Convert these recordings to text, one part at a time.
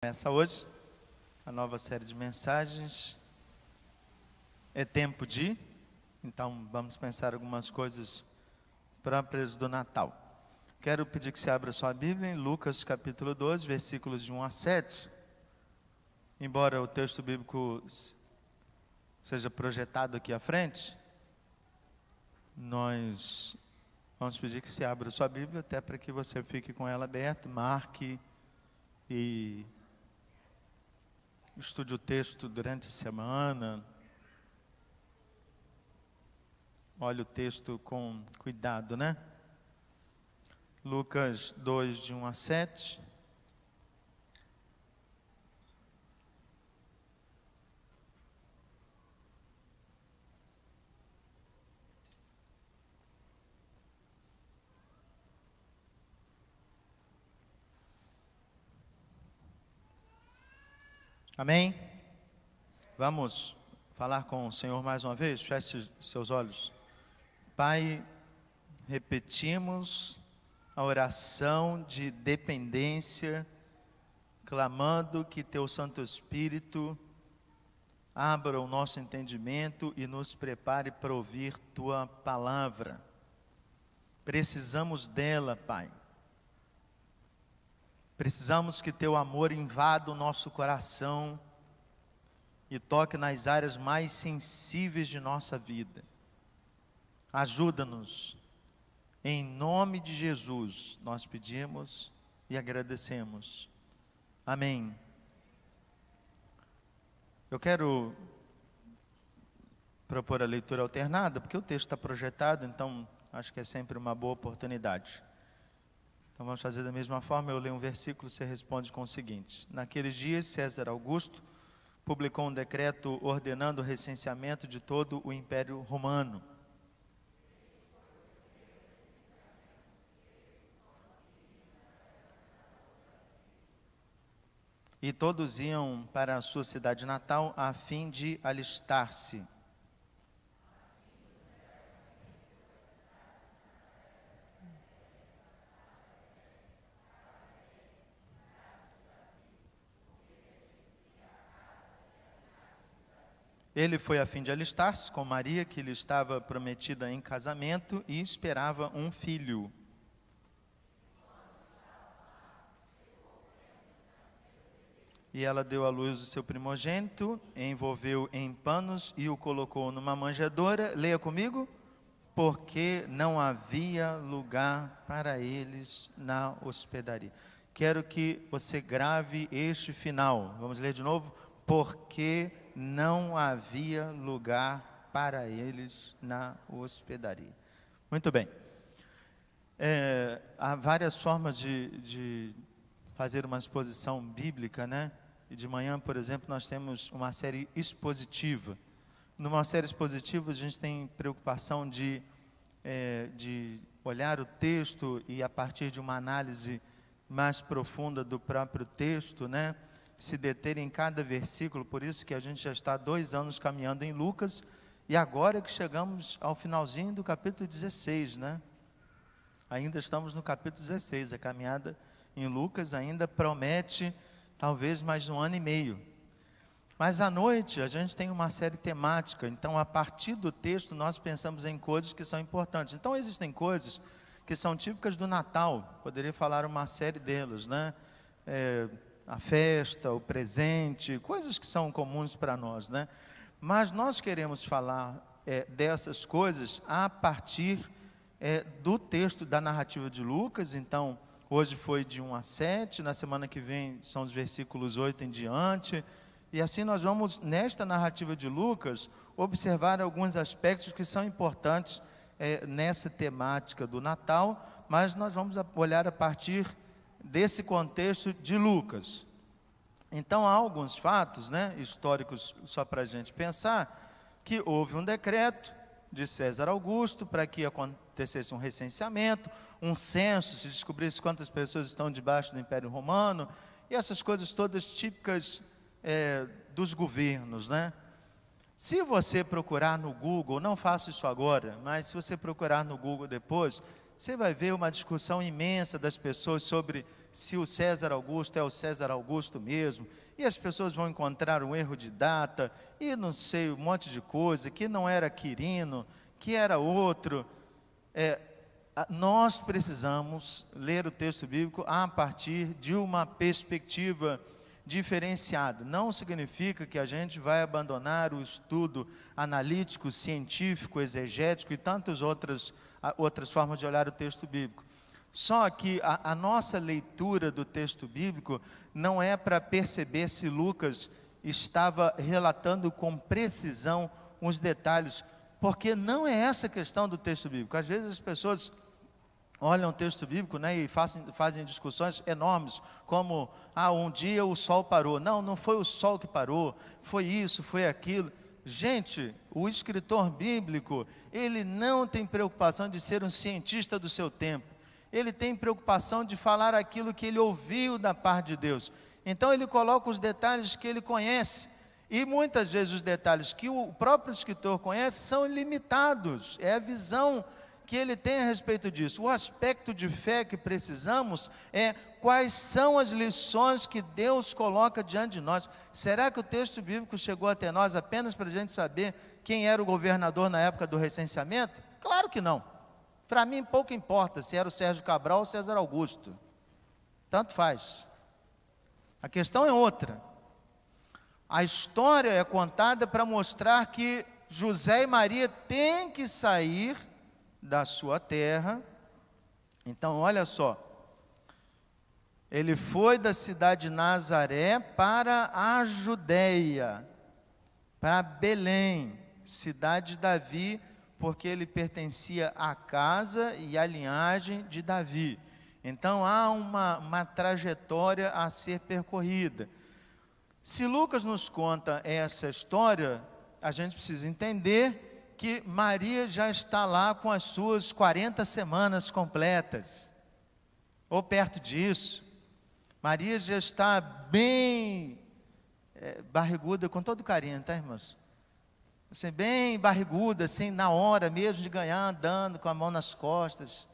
Começa hoje a nova série de mensagens. É tempo de, então vamos pensar algumas coisas próprias do Natal. Quero pedir que você abra sua Bíblia em Lucas capítulo 12, versículos de 1 a 7. Embora o texto bíblico seja projetado aqui à frente, nós vamos pedir que você abra sua Bíblia, até para que você fique com ela aberta, marque e estude o texto durante a semana. Olhe o texto com cuidado, né? Lucas 2, de 1 a 7. Amém? Vamos falar com o Senhor mais uma vez? Feche seus olhos. Pai, repetimos a oração de dependência, clamando que Teu Santo Espírito abra o nosso entendimento e nos prepare para ouvir Tua palavra. Precisamos dela, Pai. Precisamos que Teu amor invada o nosso coração e toque nas áreas mais sensíveis de nossa vida. Ajuda-nos. Em nome de Jesus, nós pedimos e agradecemos. Amém. Eu quero propor a leitura alternada, porque o texto está projetado, então acho que é sempre uma boa oportunidade. Então vamos fazer da mesma forma, eu leio um versículo, você responde com o seguinte: Naqueles dias, César Augusto publicou um decreto ordenando o recenseamento de todo o Império Romano. E todos iam para a sua cidade natal a fim de alistar-se. Ele foi a fim de alistar-se com Maria, que lhe estava prometida em casamento e esperava um filho. E ela deu à luz o seu primogênito, envolveu em panos e o colocou numa manjedoura. Leia comigo. Porque não havia lugar para eles na hospedaria. Quero que você grave este final. Vamos ler de novo. Porque não havia lugar para eles na hospedaria. Muito bem. Há várias formas de fazer uma exposição bíblica, né? E de manhã, por exemplo, nós temos uma série expositiva. Numa série expositiva, a gente tem preocupação de olhar o texto e, a partir de uma análise mais profunda do próprio texto, né? Se deter em cada versículo. Por isso que a gente já está há 2 anos caminhando em Lucas, e agora que chegamos ao finalzinho do capítulo 16, né? Ainda estamos no capítulo 16, a caminhada em Lucas ainda promete talvez mais 1 ano e meio. Mas à noite a gente tem uma série temática, então a partir do texto nós pensamos em coisas que são importantes. Então existem coisas que são típicas do Natal, poderia falar uma série delas, né? A festa, o presente, coisas que são comuns para nós, né? Mas nós queremos falar dessas coisas a partir do texto da narrativa de Lucas. Então hoje foi de 1 a 7, na semana que vem são os versículos 8 em diante. E assim nós vamos, nesta narrativa de Lucas, observar alguns aspectos que são importantes nessa temática do Natal, mas nós vamos olhar a partir desse contexto de Lucas. Então há alguns fatos, né, históricos, só para a gente pensar, que houve um decreto de César Augusto para que acontecesse um recenseamento, um censo, se descobrisse quantas pessoas estão debaixo do Império Romano, e essas coisas todas típicas dos governos, né? Se você procurar no Google, não faça isso agora, mas se você procurar no Google depois, você vai ver uma discussão imensa das pessoas sobre se o César Augusto é o César Augusto mesmo, e as pessoas vão encontrar um erro de data, e não sei, um monte de coisa, que não era Quirino, que era outro. Nós precisamos ler o texto bíblico a partir de uma perspectiva diferenciada. Não significa que a gente vai abandonar o estudo analítico, científico, exegético e tantas outras formas de olhar o texto bíblico. Só que a nossa leitura do texto bíblico não é para perceber se Lucas estava relatando com precisão os detalhes, porque não é essa a questão do texto bíblico. Às vezes as pessoas olham o texto bíblico, né, e fazem discussões enormes, como, um dia o sol parou. Não foi o sol que parou, foi isso, foi aquilo. Gente, o escritor bíblico, ele não tem preocupação de ser um cientista do seu tempo. Ele tem preocupação de falar aquilo que ele ouviu da parte de Deus. Então ele coloca os detalhes que ele conhece. E muitas vezes os detalhes que o próprio escritor conhece são limitados. É a visão que ele tem a respeito disso. O aspecto de fé que precisamos é quais são as lições que Deus coloca diante de nós. Será que o texto bíblico chegou até nós apenas para a gente saber quem era o governador na época do recenseamento? Claro que não. Para mim pouco importa se era o Sérgio Cabral ou César Augusto. Tanto faz. A questão é outra. A história é contada para mostrar que José e Maria têm que sair da sua terra. Então, olha só, ele foi da cidade de Nazaré para a Judeia, para Belém, cidade de Davi, porque ele pertencia à casa e à linhagem de Davi. Então, há uma trajetória a ser percorrida. Se Lucas nos conta essa história, a gente precisa entender que Maria já está lá com as suas 40 semanas completas, ou perto disso. Maria já está bem barriguda, com todo carinho, tá, irmãos? Assim, bem barriguda, assim, na hora mesmo de ganhar, andando com a mão nas costas,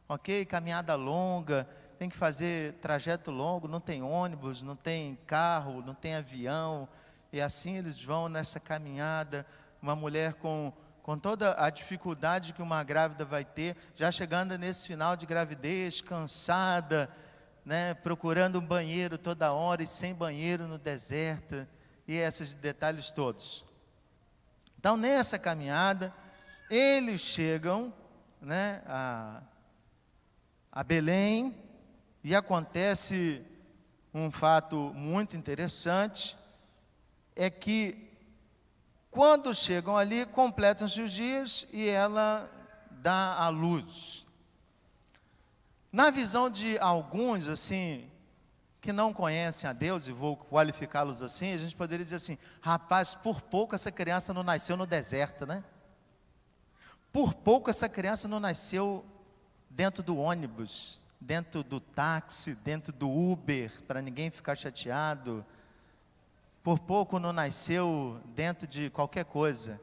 ok? Caminhada longa, tem que fazer trajeto longo, não tem ônibus, não tem carro, não tem avião, e assim eles vão nessa caminhada, uma mulher com toda a dificuldade que uma grávida vai ter, já chegando nesse final de gravidez, cansada, né, procurando um banheiro toda hora e sem banheiro no deserto, e esses detalhes todos. Então, nessa caminhada, eles chegam, né, a Belém, e acontece um fato muito interessante, é que quando chegam ali, completam-se os dias e ela dá à luz. Na visão de alguns, assim, que não conhecem a Deus, e vou qualificá-los assim, a gente poderia dizer assim: rapaz, por pouco essa criança não nasceu no deserto, né? Por pouco essa criança não nasceu dentro do ônibus, dentro do táxi, dentro do Uber, para ninguém ficar chateado. Por pouco não nasceu dentro de qualquer coisa.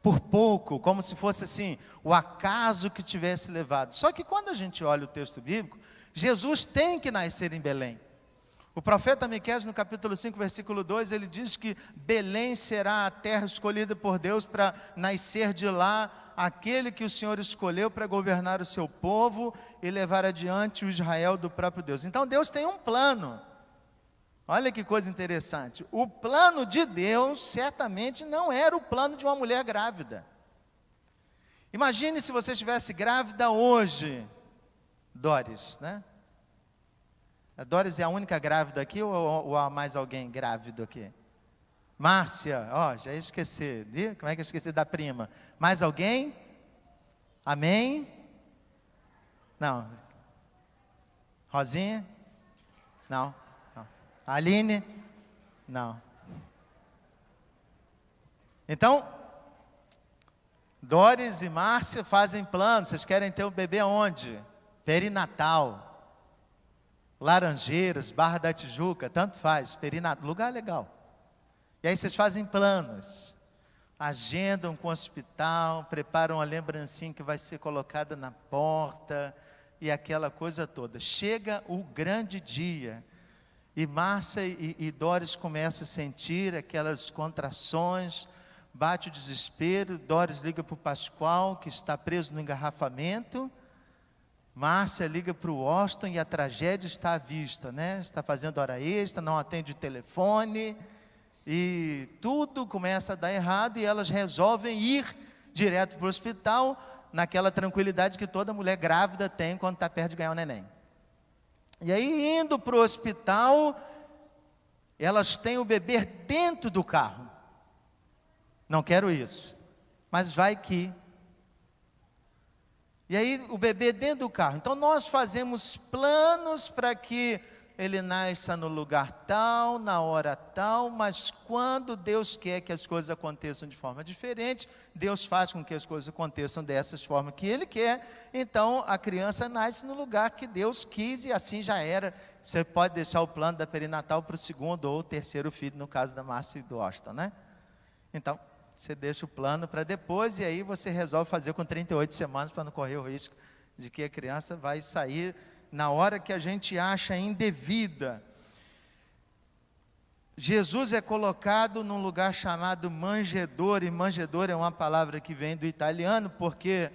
Por pouco, como se fosse assim, o acaso que tivesse levado. Só que quando a gente olha o texto bíblico, Jesus tem que nascer em Belém. O profeta Miqueias, no capítulo 5, versículo 2, ele diz que Belém será a terra escolhida por Deus para nascer de lá aquele que o Senhor escolheu para governar o seu povo e levar adiante o Israel do próprio Deus. Então Deus tem um plano. Olha que coisa interessante. O plano de Deus certamente não era o plano de uma mulher grávida. Imagine se você estivesse grávida hoje, Doris, né? A Doris é a única grávida aqui ou há mais alguém grávido aqui? Márcia, já ia esquecer. Como é que eu esqueci da prima? Mais alguém? Amém? Não. Rosinha? Não. Aline? Não. Então, Doris e Márcia fazem planos. Vocês querem ter um bebê aonde? Perinatal. Laranjeiras, Barra da Tijuca, tanto faz. Perinatal, lugar legal. E aí vocês fazem planos. agendam com o hospital, preparam a lembrancinha que vai ser colocada na porta, e aquela coisa toda. Chega o grande dia, e Márcia e Doris começam a sentir aquelas contrações, bate o desespero. Doris liga para o Pascoal, que está preso no engarrafamento. Márcia liga para o Washington e a tragédia está à vista, né? Está fazendo hora extra, não atende o telefone, e tudo começa a dar errado, e elas resolvem ir direto para o hospital, naquela tranquilidade que toda mulher grávida tem quando está perto de ganhar um neném. E aí, indo para o hospital, elas têm o bebê dentro do carro. Não quero isso, mas vai que. E aí, o bebê dentro do carro. Então, nós fazemos planos para que ele nasça no lugar tal, na hora tal, mas quando Deus quer que as coisas aconteçam de forma diferente, Deus faz com que as coisas aconteçam dessas formas que Ele quer. Então, a criança nasce no lugar que Deus quis, e assim já era. Você pode deixar o plano da perinatal para o segundo ou terceiro filho, no caso da Márcia e do Austin, né? Então, você deixa o plano para depois, e aí você resolve fazer com 38 semanas, para não correr o risco de que a criança vai sair na hora que a gente acha indevida. Jesus é colocado num lugar chamado manjedoura, e manjedoura é uma palavra que vem do italiano, porque,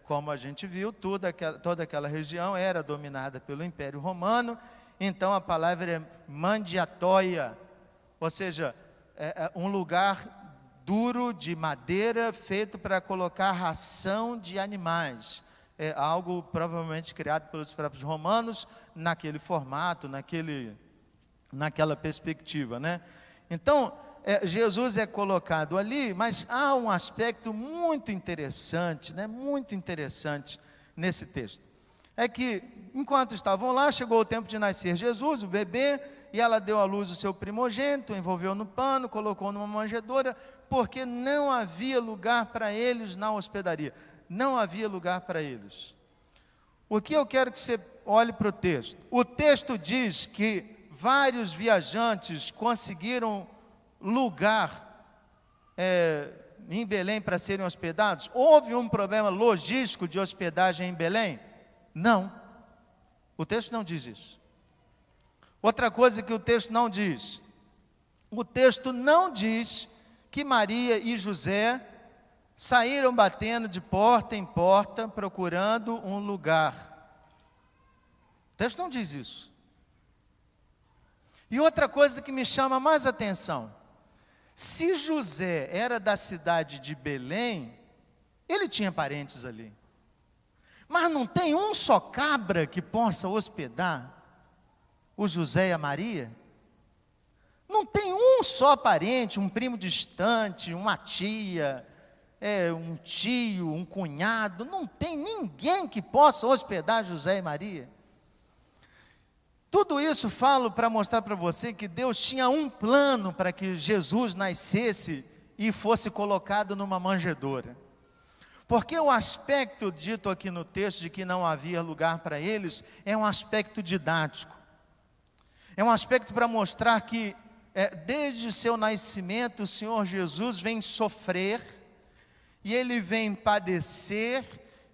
como a gente viu, toda aquela região era dominada pelo Império Romano. Então a palavra é mangiatoia, ou seja, um lugar duro de madeira, feito para colocar ração de animais. É algo provavelmente criado pelos próprios romanos, naquele formato, naquela perspectiva, né? Então, Jesus é colocado ali, mas há um aspecto muito interessante, né? Muito interessante nesse texto. É que, enquanto estavam lá, chegou o tempo de nascer Jesus, o bebê, e ela deu à luz o seu primogênito, envolveu no pano, colocou numa manjedoura, porque não havia lugar para eles na hospedaria. Não havia lugar para eles. O que eu quero que você olhe para o texto? O texto diz que vários viajantes conseguiram lugar em Belém para serem hospedados. Houve um problema logístico de hospedagem em Belém? Não. O texto não diz isso. Outra coisa que o texto não diz. O texto não diz que Maria e José saíram batendo de porta em porta, procurando um lugar. O texto não diz isso. E outra coisa que me chama mais atenção: se José era da cidade de Belém, ele tinha parentes ali. Mas não tem um só cabra que possa hospedar o José e a Maria? Não tem um só parente, um primo distante, uma tia, um tio, um cunhado? Não tem ninguém que possa hospedar José e Maria. Tudo isso falo para mostrar para você que Deus tinha um plano para que Jesus nascesse e fosse colocado numa manjedoura. Porque o aspecto dito aqui no texto de que não havia lugar para eles é um aspecto didático. É um aspecto para mostrar que desde seu nascimento o Senhor Jesus vem sofrer, e Ele vem padecer,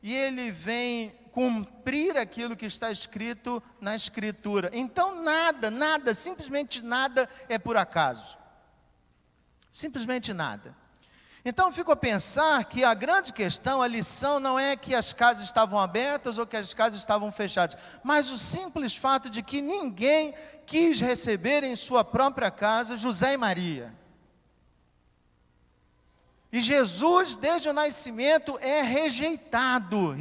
e Ele vem cumprir aquilo que está escrito na Escritura. Então nada, simplesmente nada é por acaso. Simplesmente nada. Então eu fico a pensar que a grande questão, a lição não é que as casas estavam abertas ou que as casas estavam fechadas, mas o simples fato de que ninguém quis receber em sua própria casa José e Maria. E Jesus, desde o nascimento, é rejeitado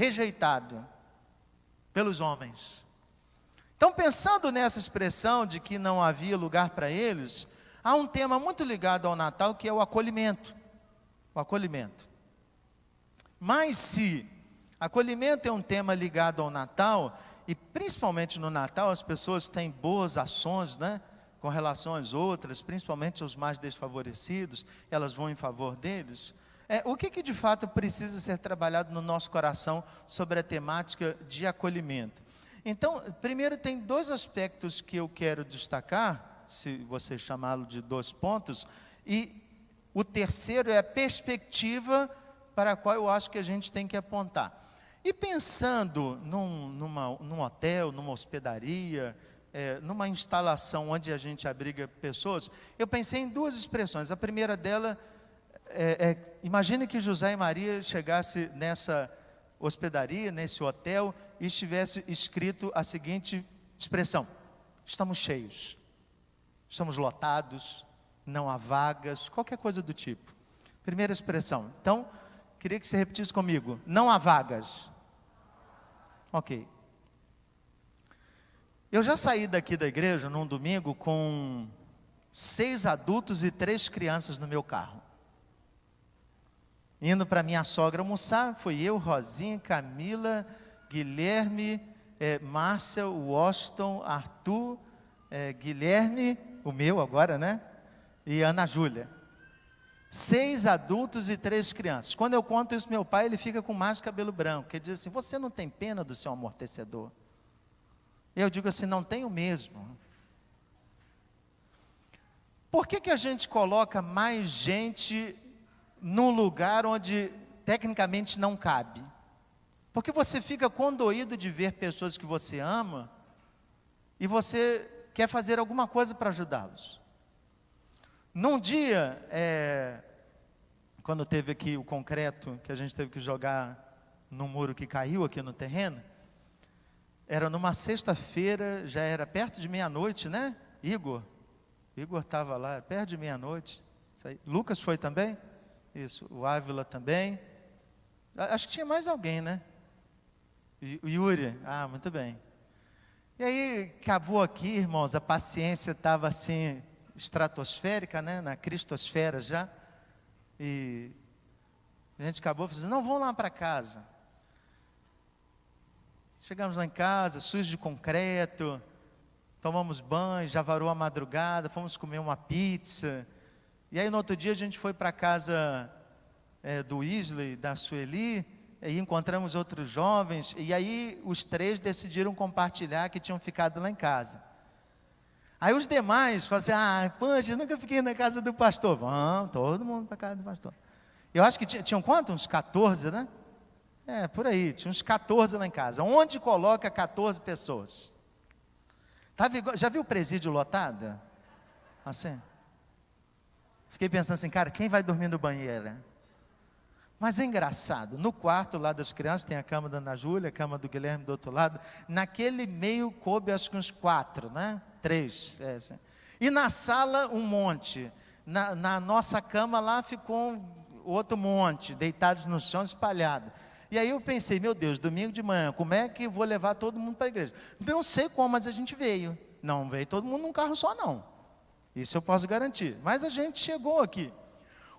pelos homens. Então, pensando nessa expressão de que não havia lugar para eles, há um tema muito ligado ao Natal, que é o acolhimento. O acolhimento. Mas se acolhimento é um tema ligado ao Natal, e principalmente no Natal as pessoas têm boas ações, né, com relação às outras, principalmente aos mais desfavorecidos, elas vão em favor deles. O que de fato precisa ser trabalhado no nosso coração sobre a temática de acolhimento? Então, primeiro tem dois aspectos que eu quero destacar, se você chamá-lo de 2 pontos, e O terceiro é a perspectiva para a qual eu acho que a gente tem que apontar. E pensando num hotel, numa hospedaria, numa instalação onde a gente abriga pessoas, eu pensei em duas expressões. A primeira dela imagine que José e Maria chegassem nessa hospedaria, nesse hotel, e estivesse escrito a seguinte expressão: estamos cheios, estamos lotados, não há vagas, qualquer coisa do tipo. Primeira expressão. Então, queria que você repetisse comigo: não há vagas. Ok. Eu já saí daqui da igreja num domingo com 6 adultos e 3 crianças no meu carro. Indo para minha sogra almoçar, foi eu, Rosinha, Camila, Guilherme, Márcia, Washington, Arthur, Guilherme, o meu agora, né? E Ana Júlia. 6 adultos e 3 crianças. Quando eu conto isso, meu pai, ele fica com mais cabelo branco. Ele diz assim: você não tem pena do seu amortecedor? Eu digo assim: não tenho mesmo. Por que a gente coloca mais gente num lugar onde tecnicamente não cabe? Porque você fica condoído de ver pessoas que você ama e você quer fazer alguma coisa para ajudá-los. Num dia, quando teve aqui o concreto, que a gente teve que jogar no muro que caiu aqui no terreno, era numa sexta-feira, já era perto de meia-noite, né? Igor estava lá, perto de meia-noite. Lucas foi também? Isso, o Ávila também. Acho que tinha mais alguém, né? O Yuri, muito bem. E aí, acabou aqui, irmãos, a paciência estava assim, estratosférica, né? Na cristosfera já. E a gente acabou falando: não, vamos lá para casa. Chegamos lá em casa, sujo de concreto, tomamos banho, já varou a madrugada, fomos comer uma pizza. E aí no outro dia a gente foi para a casa do Isley, da Sueli, e encontramos outros jovens, e aí os 3 decidiram compartilhar que tinham ficado lá em casa. Aí os demais falaram assim: Pancho, eu nunca fiquei na casa do pastor. Vamos, todo mundo para a casa do pastor. Eu acho que tinham quanto? Uns 14, né? Por aí, tinha uns 14 lá em casa. Onde coloca 14 pessoas? Já viu o presídio lotado? Assim? Fiquei pensando assim: cara, quem vai dormir no banheiro? Mas é engraçado, no quarto lá das crianças tem a cama da Ana Júlia, a cama do Guilherme do outro lado. Naquele meio coube acho que uns 4, né? 3. Assim. E na sala um monte. Na nossa cama lá ficou outro monte, deitados no chão, espalhado. E aí eu pensei: meu Deus, domingo de manhã, como é que eu vou levar todo mundo para a igreja? Não sei como, mas a gente veio. Não veio todo mundo num carro só não. Isso eu posso garantir. Mas a gente chegou aqui.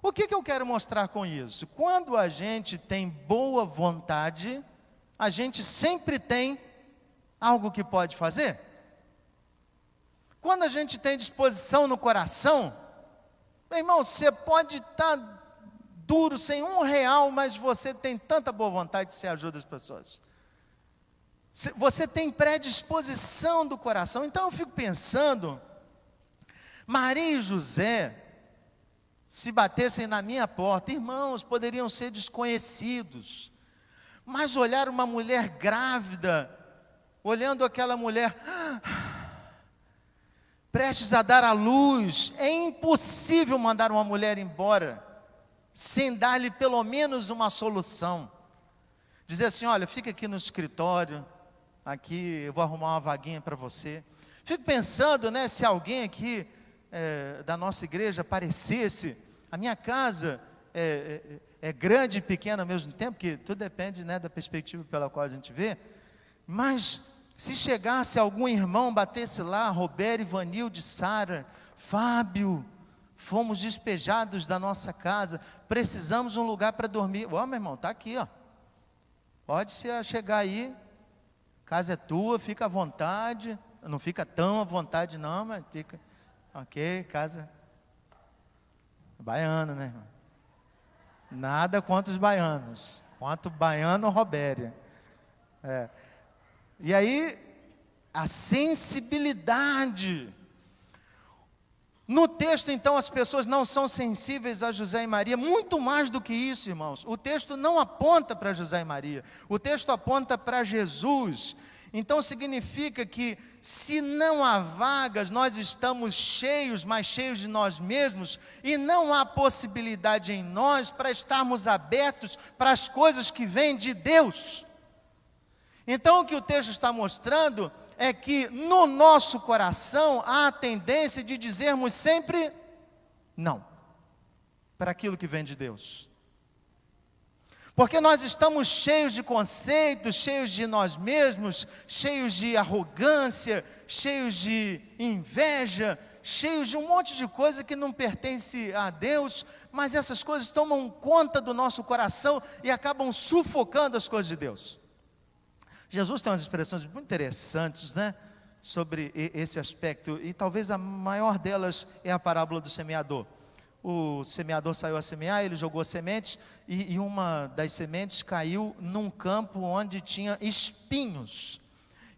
O que eu quero mostrar com isso? Quando a gente tem boa vontade, a gente sempre tem algo que pode fazer. Quando a gente tem disposição no coração, meu irmão, você pode estar duro, sem R$1, mas você tem tanta boa vontade que você ajuda as pessoas. Você tem predisposição do coração. Então eu fico pensando, Maria e José, se batessem na minha porta, irmãos, poderiam ser desconhecidos, mas olhar uma mulher grávida, olhando aquela mulher prestes a dar à luz, é impossível mandar uma mulher embora, sem dar-lhe pelo menos uma solução. Dizer assim: olha, fica aqui no escritório, aqui eu vou arrumar uma vaguinha para você. Fico pensando, né, se alguém aqui da nossa igreja aparecesse. A minha casa é grande e pequena ao mesmo tempo, que tudo depende, né, da perspectiva pela qual a gente vê. Mas se chegasse algum irmão, batesse lá: Roberto, Ivanilde, Sara, Fábio, fomos despejados da nossa casa, precisamos de um lugar para dormir. Meu irmão, está aqui, pode chegar aí, a casa é tua, fica à vontade. Não fica tão à vontade não, mas fica, ok, casa baiano, né, irmão? Nada contra os baianos, quanto baiano Robéria. E aí, a sensibilidade. No texto, então, as pessoas não são sensíveis a José e Maria, muito mais do que isso, irmãos. O texto não aponta para José e Maria, o texto aponta para Jesus. Então significa que, se não há vagas, nós estamos cheios, mais cheios de nós mesmos, e não há possibilidade em nós para estarmos abertos para as coisas que vêm de Deus. Então o que o texto está mostrando é que no nosso coração há a tendência de dizermos sempre não para aquilo que vem de Deus. Porque nós estamos cheios de conceitos, cheios de nós mesmos, cheios de arrogância, cheios de inveja, cheios de um monte de coisa que não pertence a Deus, mas essas coisas tomam conta do nosso coração e acabam sufocando as coisas de Deus. Jesus tem umas expressões muito interessantes, né, sobre esse aspecto, e talvez a maior delas é a parábola do semeador. O semeador saiu a semear, ele jogou sementes, e uma das sementes caiu num campo onde tinha espinhos.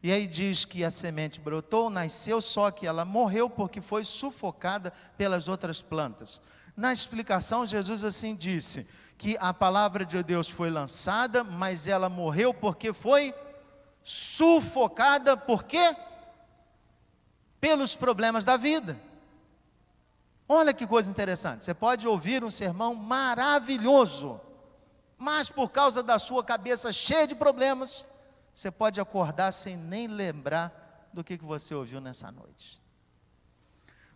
E aí diz que a semente brotou, nasceu, só que ela morreu porque foi sufocada pelas outras plantas. Na explicação, Jesus assim disse, que a palavra de Deus foi lançada, mas ela morreu porque foi sufocada, por quê? Pelos problemas da vida. Olha que coisa interessante, você pode ouvir um sermão maravilhoso, mas por causa da sua cabeça cheia de problemas, você pode acordar sem nem lembrar do que você ouviu nessa noite.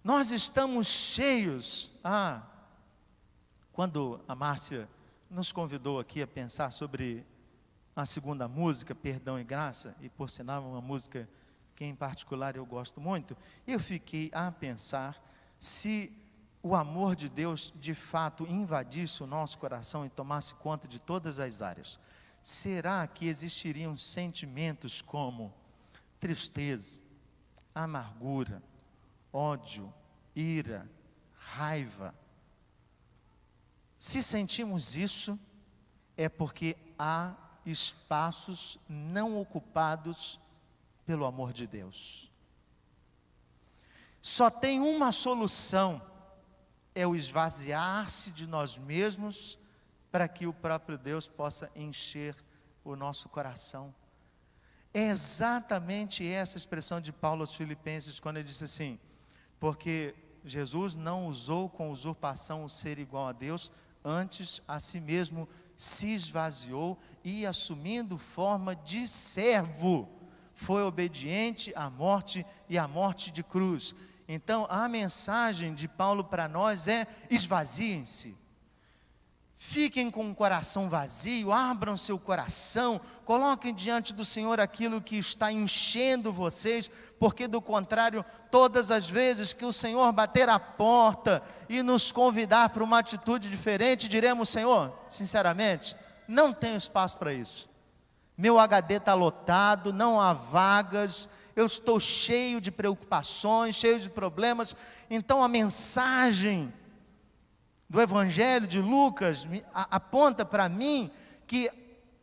Nós estamos cheios, quando a Márcia nos convidou aqui a pensar sobre a segunda música, Perdão e Graça, e por sinal uma música que em particular eu gosto muito, eu fiquei a pensar se o amor de Deus de fato invadisse o nosso coração e tomasse conta de todas as áreas. Será que existiriam sentimentos como tristeza, amargura, ódio, ira, raiva? Se sentimos isso, é porque há espaços não ocupados pelo amor de Deus. Só tem uma solução, é o esvaziar-se de nós mesmos, para que o próprio Deus possa encher o nosso coração. É exatamente essa expressão de Paulo aos Filipenses, quando ele disse assim, porque Jesus não usou com usurpação o ser igual a Deus, antes a si mesmo se esvaziou e, assumindo forma de servo, foi obediente à morte e à morte de cruz. Então a mensagem de Paulo para nós é: esvaziem-se, fiquem com o coração vazio, abram seu coração, coloquem diante do Senhor aquilo que está enchendo vocês, porque do contrário, todas as vezes que o Senhor bater a porta e nos convidar para uma atitude diferente, diremos: Senhor, sinceramente, não tenho espaço para isso, meu HD está lotado, não há vagas, eu estou cheio de preocupações, cheio de problemas. Então a mensagem do Evangelho de Lucas aponta para mim que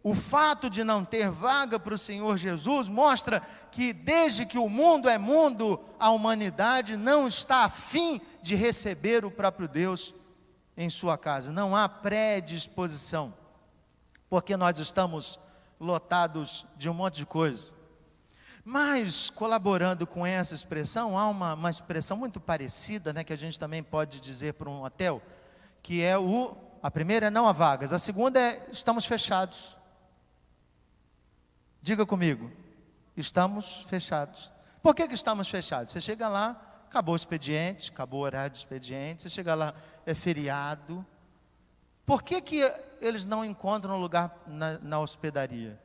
o fato de não ter vaga para o Senhor Jesus mostra que, desde que o mundo é mundo, a humanidade não está afim de receber o próprio Deus em sua casa. Não há predisposição, porque nós estamos lotados de um monte de coisa. Mas, colaborando com essa expressão, há uma expressão muito parecida, né, que a gente também pode dizer para um hotel, que é a primeira é não há vagas, a segunda é estamos fechados. Diga comigo, estamos fechados. Por que estamos fechados? Você chega lá, acabou o expediente, acabou o horário de expediente, você chega lá, é feriado. Por que eles não encontram lugar na hospedaria?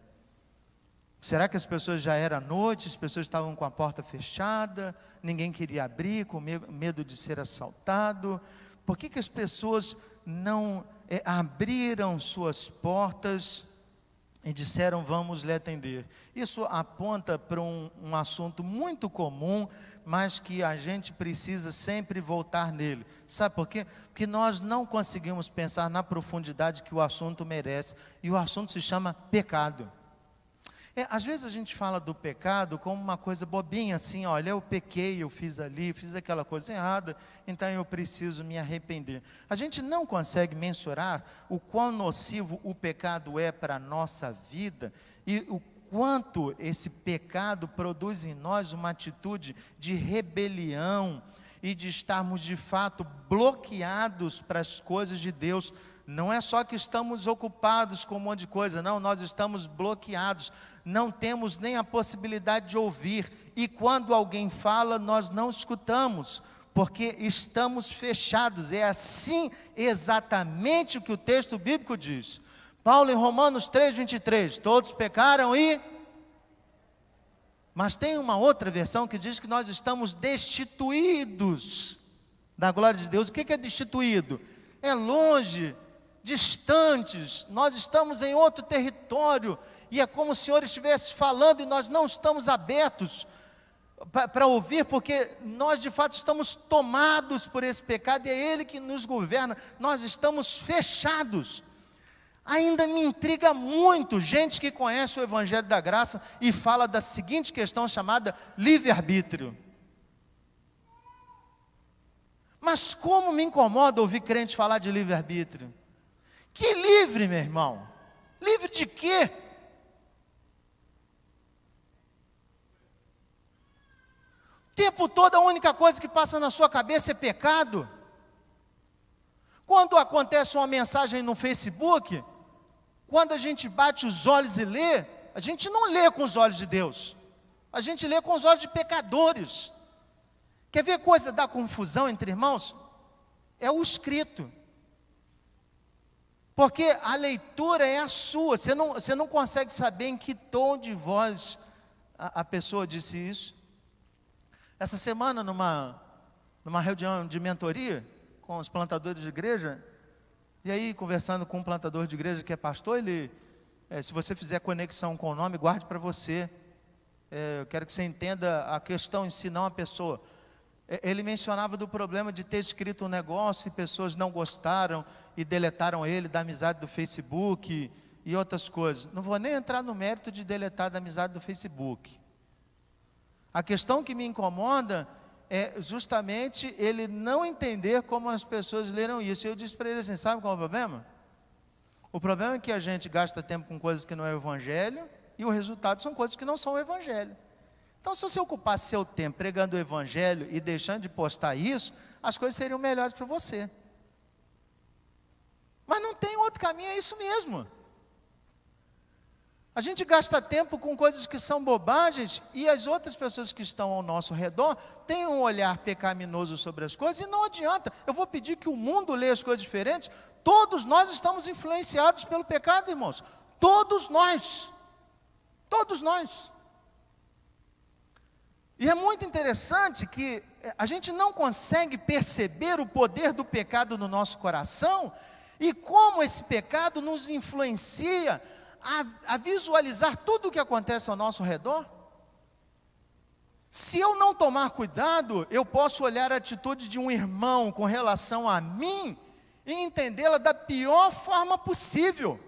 Será que as pessoas já era noite, as pessoas estavam com a porta fechada, ninguém queria abrir, com medo de ser assaltado? Por que as pessoas não abriram suas portas e disseram: vamos lhe atender? Isso aponta para um assunto muito comum, mas que a gente precisa sempre voltar nele. Sabe por quê? Porque nós não conseguimos pensar na profundidade que o assunto merece, e o assunto se chama pecado. Às vezes a gente fala do pecado como uma coisa bobinha, assim, olha, eu pequei, eu fiz ali, fiz aquela coisa errada, então eu preciso me arrepender. A gente não consegue mensurar o quão nocivo o pecado é para a nossa vida e o quanto esse pecado produz em nós uma atitude de rebelião e de estarmos de fato bloqueados para as coisas de Deus. Não é só que estamos ocupados com um monte de coisa, não, nós estamos bloqueados, não temos nem a possibilidade de ouvir, e quando alguém fala, nós não escutamos, porque estamos fechados. É assim exatamente o que o texto bíblico diz. Paulo em Romanos 3:23, todos pecaram mas tem uma outra versão que diz que nós estamos destituídos da glória de Deus. O que é destituído? É longe, distantes, nós estamos em outro território, e é como se o Senhor estivesse falando e nós não estamos abertos para ouvir, porque nós de fato estamos tomados por esse pecado, e é Ele que nos governa, nós estamos fechados. Ainda me intriga muito gente que conhece o Evangelho da Graça e fala da seguinte questão chamada livre-arbítrio. Mas como me incomoda ouvir crentes falar de livre-arbítrio? Que livre, meu irmão? Livre de quê? O tempo todo a única coisa que passa na sua cabeça é pecado. Quando acontece uma mensagem no Facebook, quando a gente bate os olhos e lê, a gente não lê com os olhos de Deus, a gente lê com os olhos de pecadores. Quer ver coisa da confusão entre irmãos? É o escrito. Porque a leitura é a sua, você não consegue saber em que tom de voz a pessoa disse isso. Essa semana, numa reunião de mentoria com os plantadores de igreja, e aí conversando com um plantador de igreja que é pastor, ele, se você fizer conexão com o nome, guarde para você, eu quero que você entenda a questão em si, não a pessoa. Ele mencionava do problema de ter escrito um negócio e pessoas não gostaram e deletaram ele da amizade do Facebook e outras coisas. Não vou nem entrar no mérito de deletar da amizade do Facebook. A questão que me incomoda é justamente ele não entender como as pessoas leram isso. Eu disse para ele assim, sabe qual é o problema? O problema é que a gente gasta tempo com coisas que não é o Evangelho, e o resultado são coisas que não são o Evangelho. Então, se você ocupasse seu tempo pregando o Evangelho e deixando de postar isso, as coisas seriam melhores para você. Mas não tem outro caminho, é isso mesmo. A gente gasta tempo com coisas que são bobagens, e as outras pessoas que estão ao nosso redor têm um olhar pecaminoso sobre as coisas, e não adianta. Eu vou pedir que o mundo leia as coisas diferentes. Todos nós estamos influenciados pelo pecado, irmãos. Todos nós. Todos nós. E é muito interessante que a gente não consegue perceber o poder do pecado no nosso coração, e como esse pecado nos influencia a visualizar tudo o que acontece ao nosso redor. Se eu não tomar cuidado, eu posso olhar a atitude de um irmão com relação a mim e entendê-la da pior forma possível,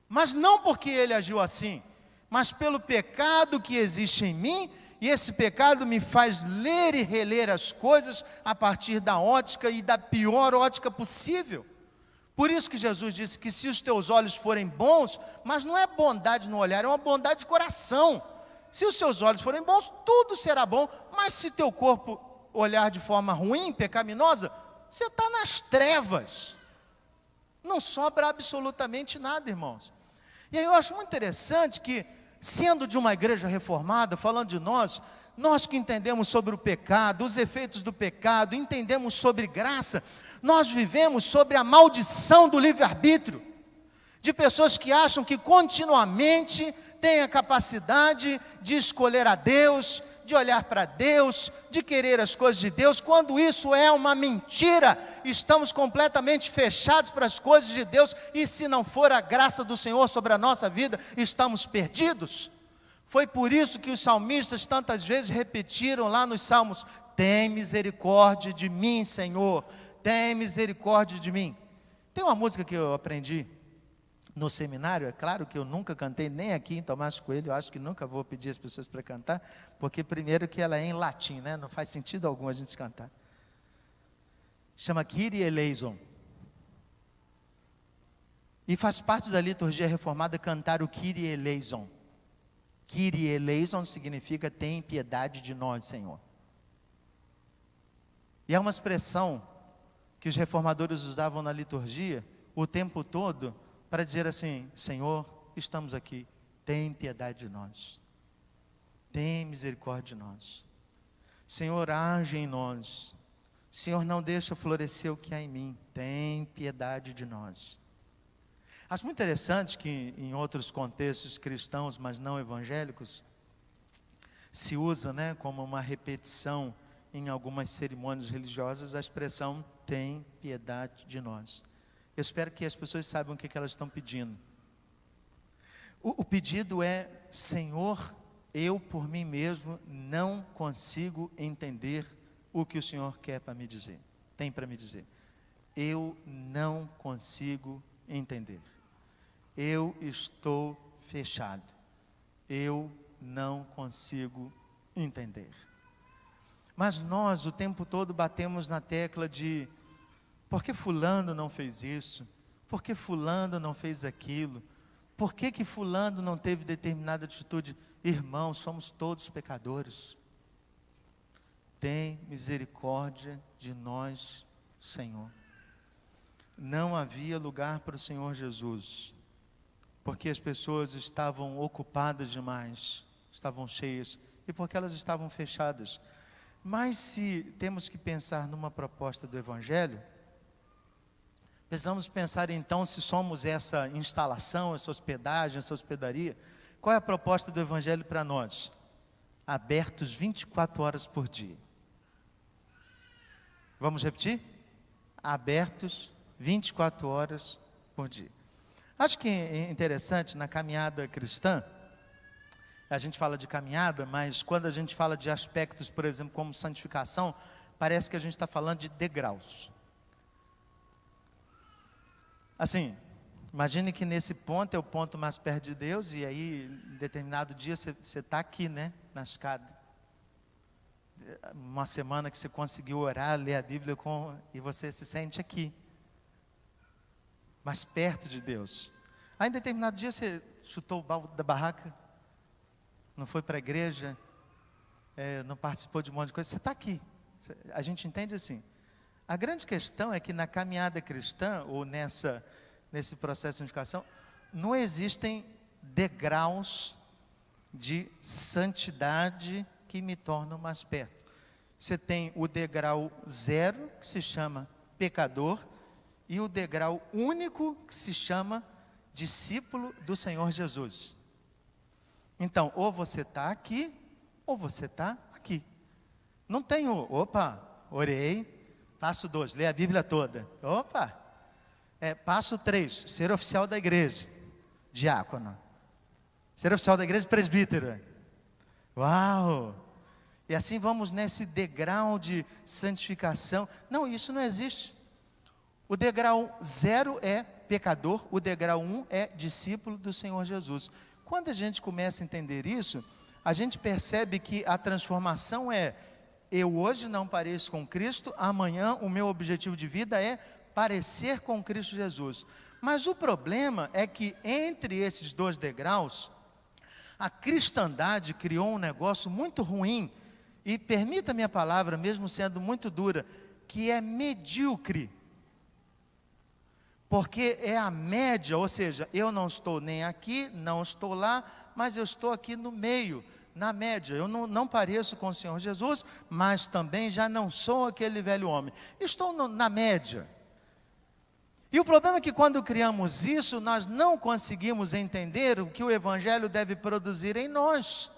mas não porque ele agiu assim, mas pelo pecado que existe em mim, e esse pecado me faz ler e reler as coisas a partir da ótica e da pior ótica possível. Por isso que Jesus disse que se os teus olhos forem bons, mas não é bondade no olhar, é uma bondade de coração. Se os seus olhos forem bons, tudo será bom, mas se teu corpo olhar de forma ruim, pecaminosa, você está nas trevas. Não sobra absolutamente nada, irmãos. E aí eu acho muito interessante que, sendo de uma igreja reformada, falando de nós que entendemos sobre o pecado, os efeitos do pecado, entendemos sobre graça, nós vivemos sobre a maldição do livre-arbítrio, de pessoas que acham que continuamente têm a capacidade de escolher a Deus, de olhar para Deus, de querer as coisas de Deus, quando isso é uma mentira. Estamos completamente fechados para as coisas de Deus, e se não for a graça do Senhor sobre a nossa vida, estamos perdidos. Foi por isso que os salmistas tantas vezes repetiram lá nos Salmos: tem misericórdia de mim, Senhor, tem misericórdia de mim. Tem uma música que eu aprendi no seminário. É claro que eu nunca cantei, nem aqui em Tomás Coelho, eu acho que nunca vou pedir as pessoas para cantar, porque primeiro que ela é em latim, né? Não faz sentido algum a gente cantar. Chama Kyrie eleison. E faz parte da liturgia reformada cantar o Kyrie eleison. Kyrie eleison significa tem piedade de nós, Senhor. E é uma expressão que os reformadores usavam na liturgia o tempo todo para dizer assim: Senhor, estamos aqui, tem piedade de nós, tem misericórdia de nós, Senhor, age em nós, Senhor, não deixa florescer o que há em mim, tem piedade de nós. Acho muito interessante que em outros contextos cristãos, mas não evangélicos, se usa, né, como uma repetição em algumas cerimônias religiosas a expressão tem piedade de nós. Eu espero que as pessoas saibam o que elas estão pedindo. O pedido é: Senhor, eu por mim mesmo não consigo entender o que o Senhor quer para me dizer, tem para me dizer. Eu não consigo entender. Eu estou fechado. Eu não consigo entender. Mas nós o tempo todo batemos na tecla de: por que fulano não fez isso? Por que fulano não fez aquilo? Por que fulano não teve determinada atitude? Irmãos, somos todos pecadores. Tem misericórdia de nós, Senhor. Não havia lugar para o Senhor Jesus, porque as pessoas estavam ocupadas demais, estavam cheias, e porque elas estavam fechadas. Mas se temos que pensar numa proposta do Evangelho, precisamos pensar então se somos essa instalação, essa hospedagem, essa hospedaria. Qual é a proposta do Evangelho para nós? Abertos 24 horas por dia. Vamos repetir? Abertos 24 horas por dia. Acho que é interessante na caminhada cristã. A gente fala de caminhada, mas quando a gente fala de aspectos, por exemplo, como santificação, parece que a gente está falando de degraus. Assim, imagine que nesse ponto é o ponto mais perto de Deus, e aí, em determinado dia, você está aqui, né, na escada. Uma semana que você conseguiu orar, ler a Bíblia, e você se sente aqui, mais perto de Deus. Aí, em determinado dia, você chutou o balde da barraca, não foi para a igreja, não participou de um monte de coisa, você está aqui. A gente entende assim. A grande questão é que na caminhada cristã, ou nesse processo de santificação, não existem degraus de santidade que me tornam mais perto. Você tem o degrau 0, que se chama pecador, e o degrau único, que se chama discípulo do Senhor Jesus. Então, ou você está aqui, ou você está aqui. Não tem orei. Passo 2, ler a Bíblia toda. Passo 3, ser oficial da igreja, diácono. Ser oficial da igreja, presbítero. Uau! E assim vamos nesse degrau de santificação. Não, isso não existe. O degrau 0 é pecador, o degrau 1 é discípulo do Senhor Jesus. Quando a gente começa a entender isso, a gente percebe que a transformação é: eu hoje não pareço com Cristo, amanhã o meu objetivo de vida é parecer com Cristo Jesus. Mas o problema é que entre esses dois degraus, a cristandade criou um negócio muito ruim, e permita-me a palavra, mesmo sendo muito dura, que é medíocre. Porque é a média, ou seja, eu não estou nem aqui, não estou lá, mas eu estou aqui no meio, na média. Eu não pareço com o Senhor Jesus, mas também já não sou aquele velho homem. Estou na média. E o problema é que quando criamos isso, nós não conseguimos entender o que o Evangelho deve produzir em nós.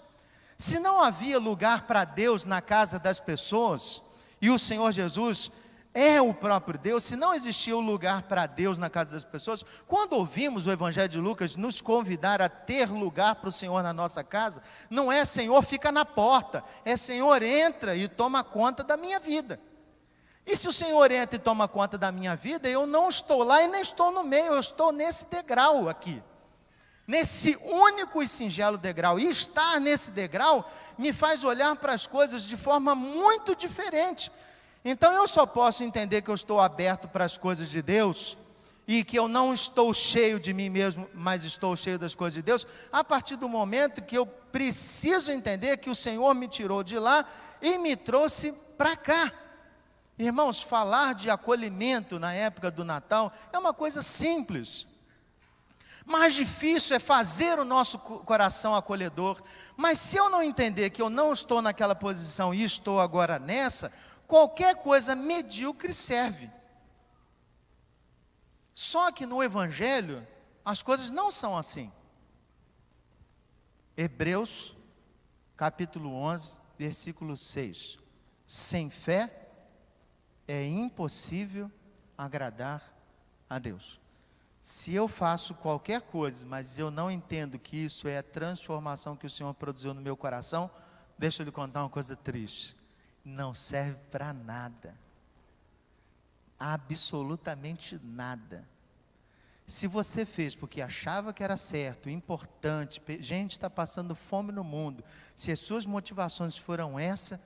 Se não havia lugar para Deus na casa das pessoas, e o Senhor Jesus é o próprio Deus, se não existia um lugar para Deus na casa das pessoas, quando ouvimos o Evangelho de Lucas nos convidar a ter lugar para o Senhor na nossa casa, não é Senhor, fica na porta, é Senhor, entra e toma conta da minha vida. E se o Senhor entra e toma conta da minha vida, eu não estou lá e nem estou no meio, eu estou nesse degrau aqui. Nesse único e singelo degrau. E estar nesse degrau me faz olhar para as coisas de forma muito diferente. Então eu só posso entender que eu estou aberto para as coisas de Deus e que eu não estou cheio de mim mesmo, mas estou cheio das coisas de Deus, a partir do momento que eu preciso entender que o Senhor me tirou de lá e me trouxe para cá. Irmãos, falar de acolhimento na época do Natal é uma coisa simples. Mais difícil é fazer o nosso coração acolhedor. Mas se eu não entender que eu não estou naquela posição e estou agora nessa, qualquer coisa medíocre serve. Só que no Evangelho, as coisas não são assim. Hebreus, capítulo 11, versículo 6. Sem fé é impossível agradar a Deus. Se eu faço qualquer coisa, mas eu não entendo que isso é a transformação que o Senhor produziu no meu coração, deixa eu lhe contar uma coisa triste. Não serve para nada. Absolutamente nada. Se você fez porque achava que era certo, importante, gente está passando fome no mundo, se as suas motivações foram essa,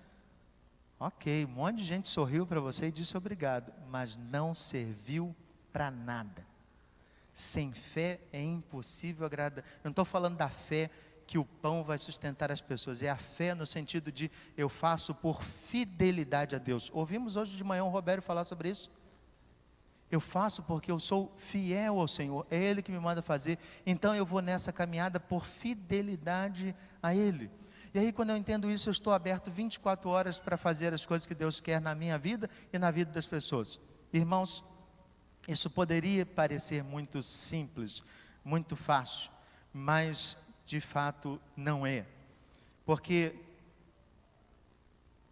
ok, um monte de gente sorriu para você e disse obrigado, mas não serviu para nada. Sem fé é impossível agradar. Eu não estou falando da fé que o pão vai sustentar as pessoas, é a fé no sentido de eu faço por fidelidade a Deus. Ouvimos hoje de manhã o Roberto falar sobre isso. Eu faço porque eu sou fiel ao Senhor, é Ele que me manda fazer, então eu vou nessa caminhada por fidelidade a Ele. E aí quando eu entendo isso, eu estou aberto 24 horas para fazer as coisas que Deus quer na minha vida e na vida das pessoas. Irmãos, isso poderia parecer muito simples, muito fácil, mas de fato não é. Porque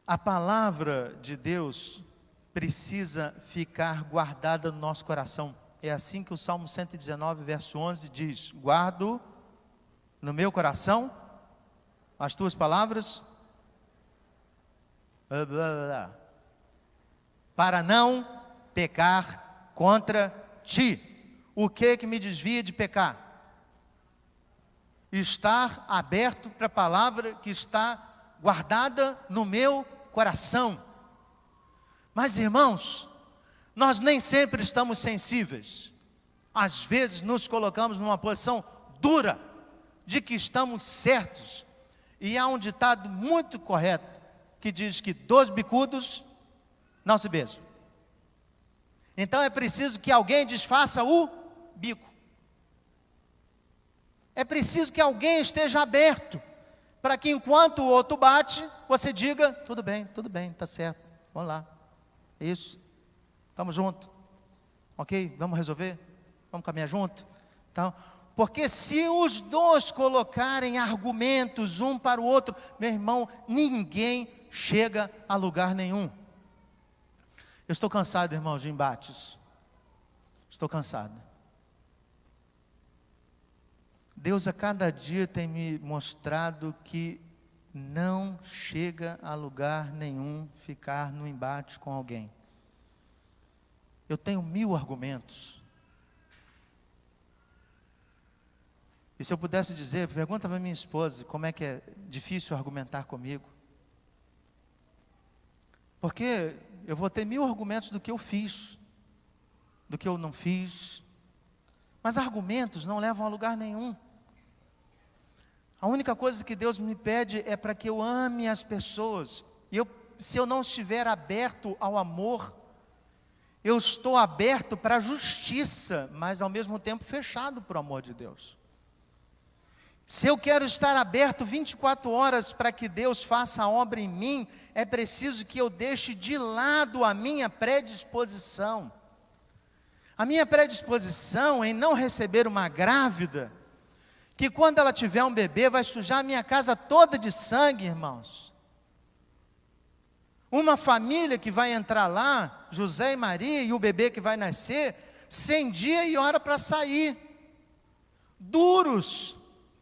a palavra de Deus precisa ficar guardada no nosso coração. É assim que o Salmo 119, verso 11 diz: guardo no meu coração as tuas palavras, para não pecar contra ti. O que me desvia de pecar? Estar aberto para a palavra que está guardada no meu coração. Mas irmãos, nós nem sempre estamos sensíveis. Às vezes nos colocamos numa posição dura, de que estamos certos. E há um ditado muito correto, que diz que 2 bicudos não se beijam. Então é preciso que alguém desfaça o bico. É preciso que alguém esteja aberto, para que enquanto o outro bate, você diga, tudo bem, está certo, vamos lá. Isso, estamos juntos, ok? Vamos resolver? Vamos caminhar junto? Então, porque se os dois colocarem argumentos um para o outro, meu irmão, ninguém chega a lugar nenhum. Eu estou cansado, irmãos, de embates. Estou cansado. Deus a cada dia tem me mostrado que não chega a lugar nenhum ficar no embate com alguém. Eu tenho 1000 argumentos. E se eu pudesse dizer, pergunta para minha esposa, como é que é difícil argumentar comigo? Porque eu vou ter 1000 argumentos do que eu fiz, do que eu não fiz. Mas argumentos não levam a lugar nenhum. A única coisa que Deus me pede é para que eu ame as pessoas. E se eu não estiver aberto ao amor, eu estou aberto para a justiça, mas ao mesmo tempo fechado para o amor de Deus. Se eu quero estar aberto 24 horas para que Deus faça a obra em mim, é preciso que eu deixe de lado a minha predisposição. A minha predisposição em não receber uma grávida, que quando ela tiver um bebê vai sujar a minha casa toda de sangue, irmãos. Uma família que vai entrar lá, José e Maria, e o bebê que vai nascer, sem dia e hora para sair. Duros,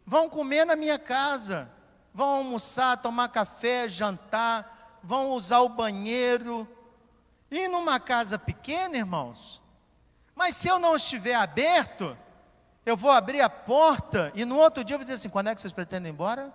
vão comer na minha casa, vão almoçar, tomar café, jantar, vão usar o banheiro. ir numa casa pequena, irmãos. Mas se eu não estiver aberto, eu vou abrir a porta e no outro dia eu vou dizer assim: quando é que vocês pretendem ir embora?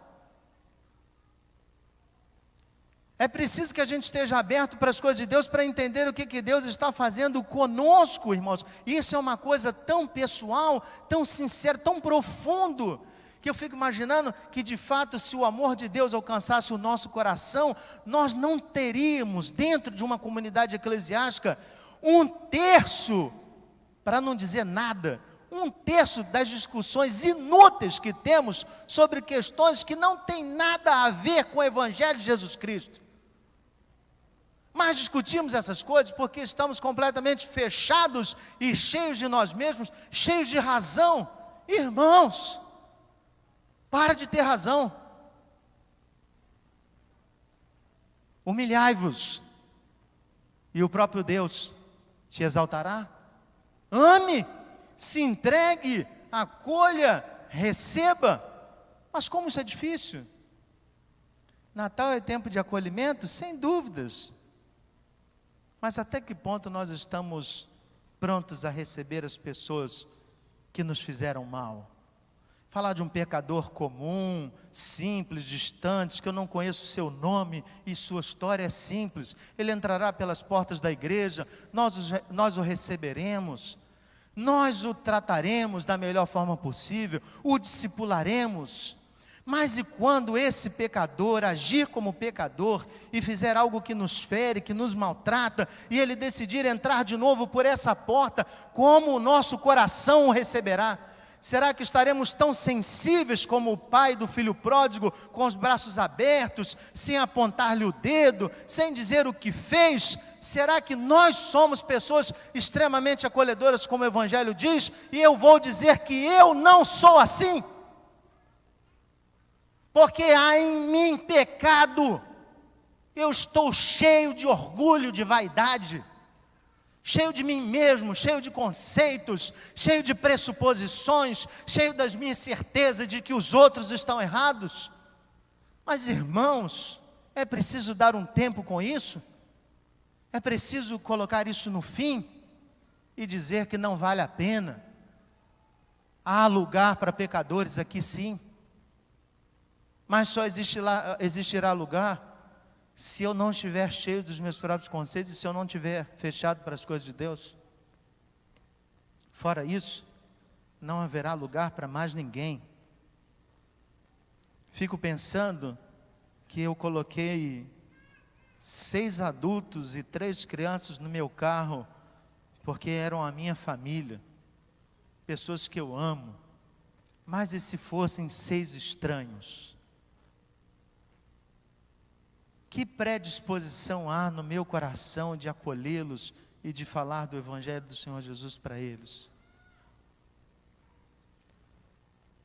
É preciso que a gente esteja aberto para as coisas de Deus, para entender o que Deus está fazendo conosco, irmãos. Isso é uma coisa tão pessoal, tão sincera, tão profundo, que eu fico imaginando que de fato, se o amor de Deus alcançasse o nosso coração, nós não teríamos dentro de uma comunidade eclesiástica 1/3, para não dizer nada, 1/3 das discussões inúteis que temos sobre questões que não têm nada a ver com o Evangelho de Jesus Cristo. Mas discutimos essas coisas porque estamos completamente fechados e cheios de nós mesmos, cheios de razão. Irmãos, para de ter razão. Humilhai-vos, e o próprio Deus te exaltará. Ame, se entregue, acolha, receba. Mas como isso é difícil? Natal é tempo de acolhimento? Sem dúvidas. Mas até que ponto nós estamos prontos a receber as pessoas que nos fizeram mal? Falar de um pecador comum, simples, distante, que eu não conheço seu nome e sua história é simples. Ele entrará pelas portas da igreja, nós o receberemos, nós o trataremos da melhor forma possível, o discipularemos. Mas e quando esse pecador agir como pecador e fizer algo que nos fere, que nos maltrata, e ele decidir entrar de novo por essa porta, como o nosso coração o receberá? Será que estaremos tão sensíveis como o pai do filho pródigo, com os braços abertos, sem apontar-lhe o dedo, sem dizer o que fez? Será que nós somos pessoas extremamente acolhedoras, como o Evangelho diz? E eu vou dizer que eu não sou assim. Porque há em mim pecado, eu estou cheio de orgulho, de vaidade, cheio de mim mesmo, cheio de conceitos, cheio de pressuposições, cheio das minhas certezas de que os outros estão errados. Mas irmãos, é preciso dar um tempo com isso, é preciso colocar isso no fim e dizer que não vale a pena. Há lugar para pecadores aqui sim. Mas só existirá lugar se eu não estiver cheio dos meus próprios conceitos e se eu não estiver fechado para as coisas de Deus. Fora isso, não haverá lugar para mais ninguém. Fico pensando que eu coloquei 6 adultos e 3 crianças no meu carro, porque eram a minha família, pessoas que eu amo. Mas e se fossem 6 estranhos? Que predisposição há no meu coração de acolhê-los e de falar do Evangelho do Senhor Jesus para eles?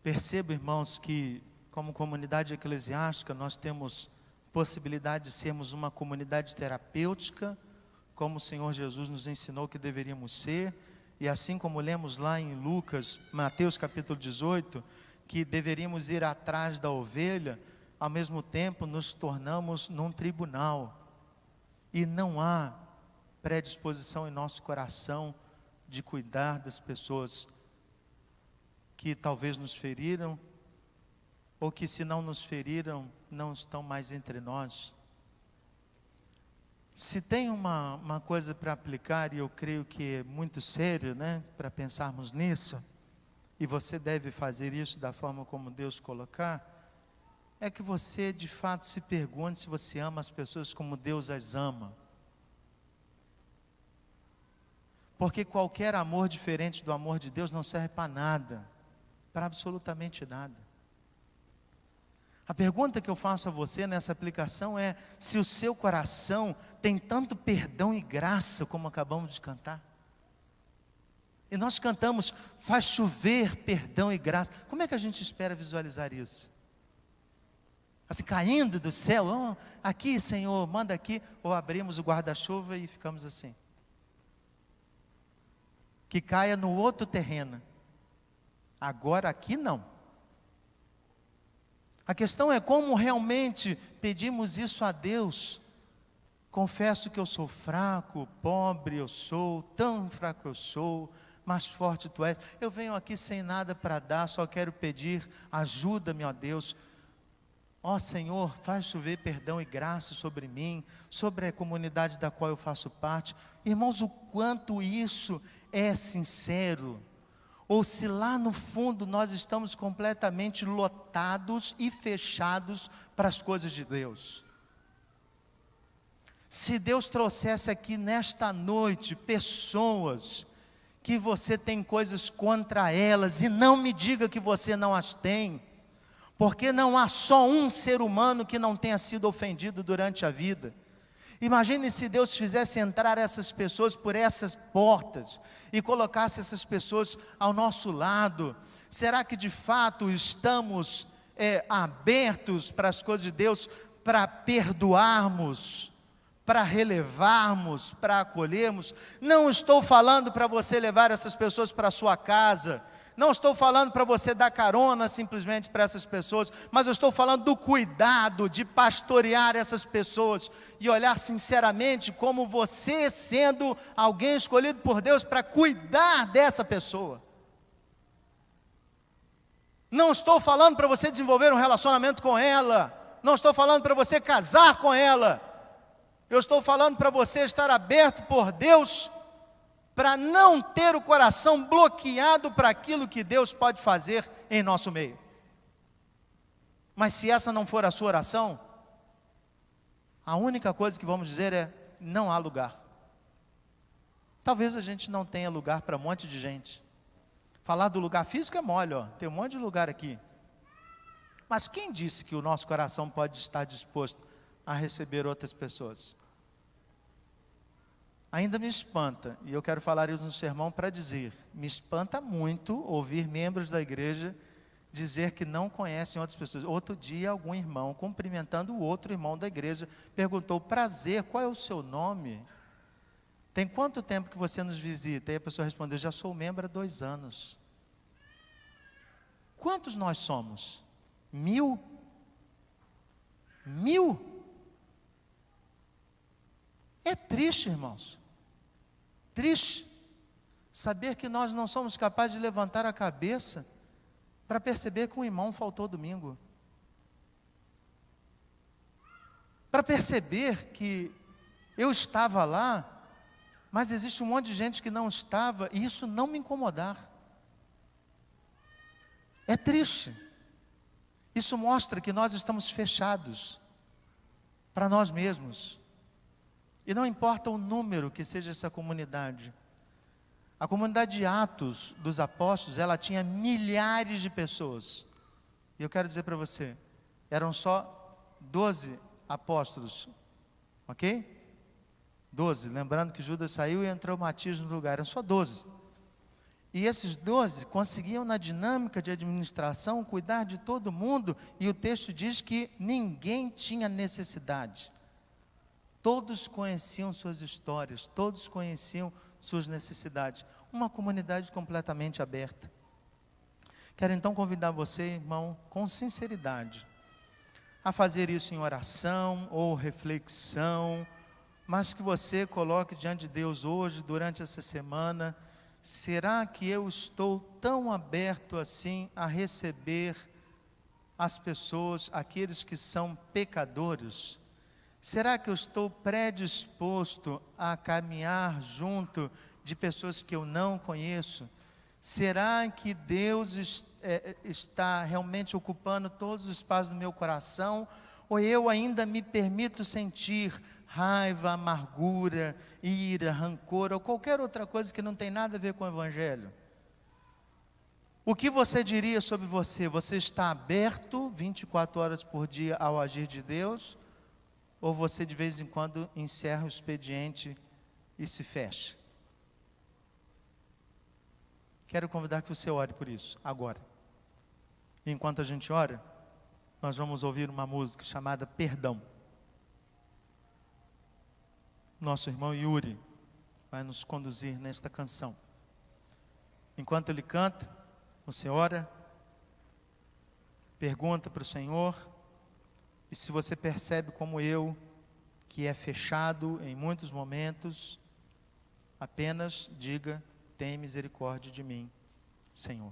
Percebo, irmãos, que como comunidade eclesiástica nós temos possibilidade de sermos uma comunidade terapêutica, como o Senhor Jesus nos ensinou que deveríamos ser, e assim como lemos lá em Mateus capítulo 18, que deveríamos ir atrás da ovelha, ao mesmo tempo nos tornamos num tribunal, e não há predisposição em nosso coração de cuidar das pessoas que talvez nos feriram, ou que se não nos feriram, não estão mais entre nós. Se tem uma coisa para aplicar, e eu creio que é muito sério, para pensarmos nisso, e você deve fazer isso da forma como Deus colocar, é que você de fato se pergunte se você ama as pessoas como Deus as ama. Porque qualquer amor diferente do amor de Deus não serve para nada, para absolutamente nada. A pergunta que eu faço a você nessa aplicação é: se o seu coração tem tanto perdão e graça como acabamos de cantar? E nós cantamos, faz chover perdão e graça. Como é que a gente espera visualizar isso? Assim, caindo do céu, oh, aqui Senhor, manda aqui, ou abrimos o guarda-chuva e ficamos assim. Que caia no outro terreno. Agora aqui não. A questão é como realmente pedimos isso a Deus, confesso que eu sou fraco, pobre eu sou, tão fraco eu sou, mas forte tu és. Eu venho aqui sem nada para dar, só quero pedir, ajuda-me, ó Deus. Ó Senhor, faz chover perdão e graça sobre mim, sobre a comunidade da qual eu faço parte. Irmãos, o quanto isso é sincero. Ou se lá no fundo nós estamos completamente lotados e fechados para as coisas de Deus. Se Deus trouxesse aqui nesta noite pessoas que você tem coisas contra elas, e não me diga que você não as tem, porque não há só um ser humano que não tenha sido ofendido durante a vida. Imagine se Deus fizesse entrar essas pessoas por essas portas e colocasse essas pessoas ao nosso lado. Será que de fato estamos abertos para as coisas de Deus, para perdoarmos, para relevarmos, para acolhermos? Não estou falando para você levar essas pessoas para a sua casa, não estou falando para você dar carona simplesmente para essas pessoas, mas eu estou falando do cuidado de pastorear essas pessoas e olhar sinceramente como você sendo alguém escolhido por Deus para cuidar dessa pessoa. Não estou falando para você desenvolver um relacionamento com ela, não estou falando para você casar com ela, eu estou falando para você estar aberto por Deus, para não ter o coração bloqueado para aquilo que Deus pode fazer em nosso meio. Mas se essa não for a sua oração, a única coisa que vamos dizer é: não há lugar. Talvez a gente não tenha lugar para um monte de gente. Falar do lugar físico é mole, ó, tem um monte de lugar aqui. Mas quem disse que o nosso coração pode estar disposto a receber outras pessoas? Ainda me espanta, e eu quero falar isso no sermão para dizer, me espanta muito ouvir membros da igreja dizer que não conhecem outras pessoas. Outro dia, algum irmão, cumprimentando o outro irmão da igreja, perguntou: prazer, qual é o seu nome? Tem quanto tempo que você nos visita? E a pessoa respondeu: já sou membro há 2 anos. Quantos nós somos? 1000? 1000? É triste, irmãos. Triste saber que nós não somos capazes de levantar a cabeça para perceber que um irmão faltou domingo, para perceber que eu estava lá, mas existe um monte de gente que não estava, e isso não me incomodar. É triste. Isso mostra que nós estamos fechados para nós mesmos. E não importa o número que seja essa comunidade. A comunidade de Atos dos Apóstolos, ela tinha milhares de pessoas. E eu quero dizer para você, eram só 12 apóstolos, ok? 12, lembrando que Judas saiu e entrou Matias no lugar, eram só 12. E esses 12 conseguiam, na dinâmica de administração, cuidar de todo mundo, e o texto diz que ninguém tinha necessidade. Todos conheciam suas histórias, todos conheciam suas necessidades. Uma comunidade completamente aberta. Quero então convidar você, irmão, com sinceridade, a fazer isso em oração ou reflexão, mas que você coloque diante de Deus hoje, durante essa semana: será que eu estou tão aberto assim a receber as pessoas, aqueles que são pecadores? Será que eu estou predisposto a caminhar junto de pessoas que eu não conheço? Será que Deus está realmente ocupando todos os espaços do meu coração? Ou eu ainda me permito sentir raiva, amargura, ira, rancor, ou qualquer outra coisa que não tem nada a ver com o Evangelho? O que você diria sobre você? Você está aberto 24 horas por dia ao agir de Deus? Ou você de vez em quando encerra o expediente e se fecha? Quero convidar que você ore por isso, agora. E enquanto a gente ora, nós vamos ouvir uma música chamada Perdão. Nosso irmão Yuri vai nos conduzir nesta canção. Enquanto ele canta, você ora, pergunta para o Senhor, e se você percebe como eu, que é fechado em muitos momentos, apenas diga: tem misericórdia de mim, Senhor.